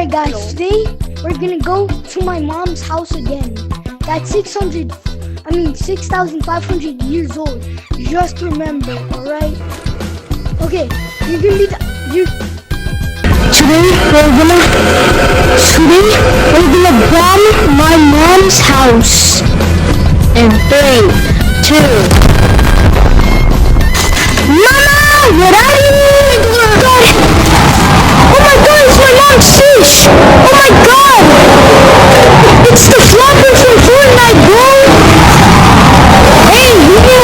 Alright guys, today we're gonna go to my mom's house again. That's 6,500 years old. Just remember, alright? Okay, you're gonna be Today we're gonna bomb my mom's house. In 3, 2. Mama, what are you? Oh my god, it's my mom's fish! Oh my god! It's the flopper from Fortnite, bro! Hey, you know...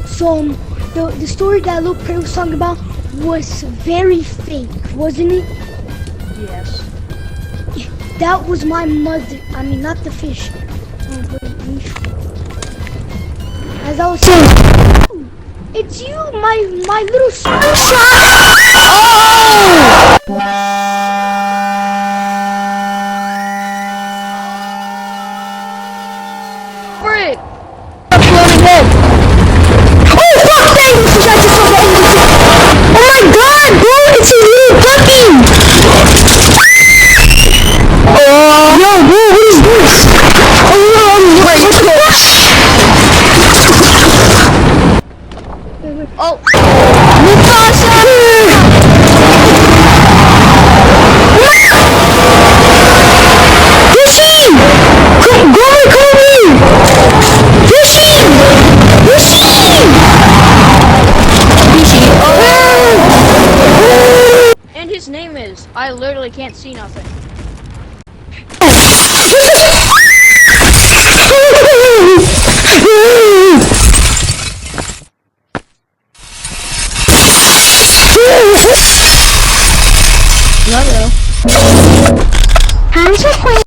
So, the story that Lil Prey was talking about was very fake, wasn't it? Yes. That was my mother. I mean, not the fish. As I was saying, it's you, my little sunshine. Oh! Frick! Oh! Mufasa! Fishing! Go Kobe! Fishing! And his name is, I literally can't see nothing. Hello.